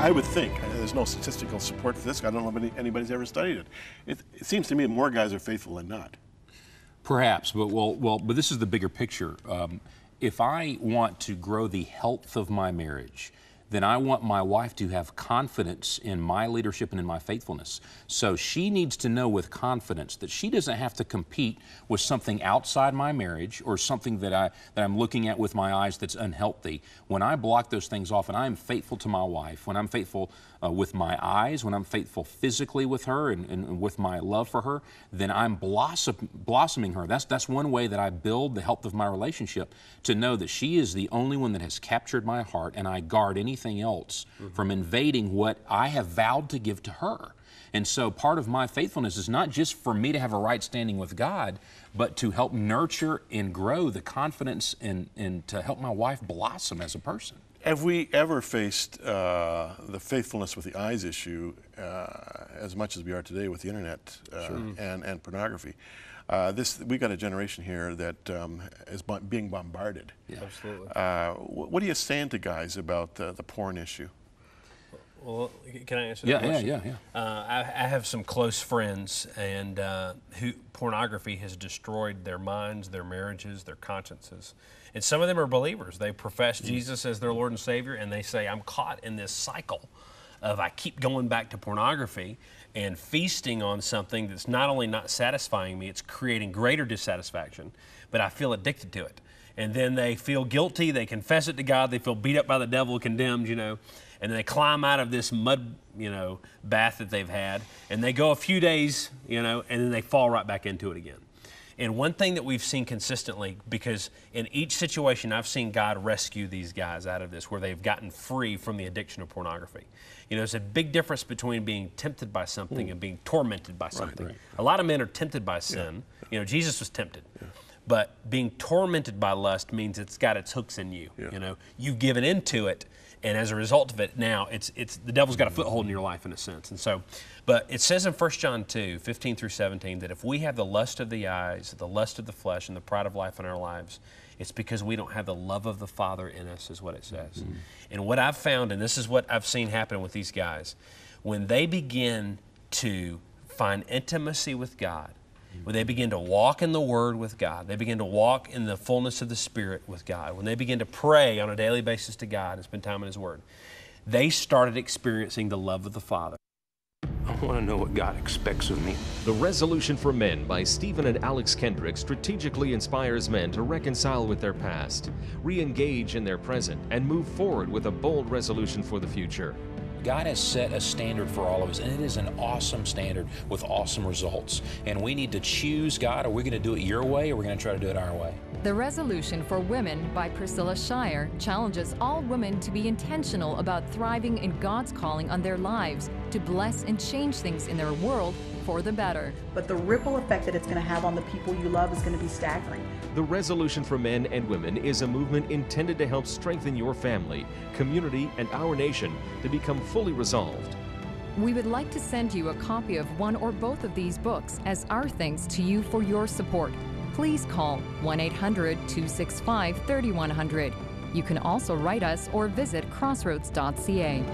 I would think, there's no statistical support for this. I don't know if anybody's ever studied it. It seems to me that more guys are faithful than not. Perhaps, but but this is the bigger picture. If I want to grow the health of my marriage, then I want my wife to have confidence in my leadership and in my faithfulness. So she needs to know with confidence that she doesn't have to compete with something outside my marriage or something that I'm looking at with my eyes that's unhealthy. When I block those things off and I am faithful to my wife, when I'm faithful with my eyes, when I'm faithful physically with her and with my love for her, then I'm blossoming her. That's one way that I build the health of my relationship, to know that she is the only one that has captured my heart, and I guard anything else from invading what I have vowed to give to her. And so part of my faithfulness is not just for me to have a right standing with God, but to help nurture and grow the confidence and to help my wife blossom as a person. Have we ever faced the faithfulness with the eyes issue as much as we are today with the internet and pornography? We got a generation here that is being bombarded. Yeah. Absolutely. What are you saying to guys about the porn issue? Well, can I answer that question? Yeah. I have some close friends, and who pornography has destroyed their minds, their marriages, their consciences. And some of them are believers. They profess Jesus as their Lord and Savior, and they say, I'm caught in this cycle of I keep going back to pornography and feasting on something that's not only not satisfying me, it's creating greater dissatisfaction, but I feel addicted to it. And then they feel guilty, they confess it to God, they feel beat up by the devil, condemned, you know, and they climb out of this mud, you know, bath that they've had, and they go a few days, you know, and then they fall right back into it again. And one thing that we've seen consistently, because in each situation I've seen God rescue these guys out of this, where they've gotten free from the addiction of pornography. You know, there's a big difference between being tempted by something and being tormented by something. Right. A lot of men are tempted by sin. Yeah. You know, Jesus was tempted. Yeah. But being tormented by lust means it's got its hooks in you. Yeah. You know, you've given into it, and as a result of it, now it's the devil's got a foothold in your life in a sense. And so, but it says in 1 John 2:15-17 that if we have the lust of the eyes, the lust of the flesh, and the pride of life in our lives, it's because we don't have the love of the Father in us, is what it says. And what I've found, and this is what I've seen happen with these guys, when they begin to find intimacy with God, when they begin to walk in the Word with God, they begin to walk in the fullness of the Spirit with God, when they begin to pray on a daily basis to God and spend time in His Word, they started experiencing the love of the Father. I want to know what God expects of me. The Resolution for Men by Stephen and Alex Kendrick strategically inspires men to reconcile with their past, re-engage in their present, and move forward with a bold resolution for the future. God has set a standard for all of us, and it is an awesome standard with awesome results. And we need to choose, God, are we going to do it your way, or are we going to try to do it our way? The Resolution for Women by Priscilla Schirer challenges all women to be intentional about thriving in God's calling on their lives, to bless and change things in their world for the better. But the ripple effect that it's going to have on the people you love is going to be staggering. The Resolution for Men and Women is a movement intended to help strengthen your family, community, and our nation to become fully resolved. We would like to send you a copy of one or both of these books as our thanks to you for your support. Please call 1-800-265-3100. You can also write us or visit crossroads.ca.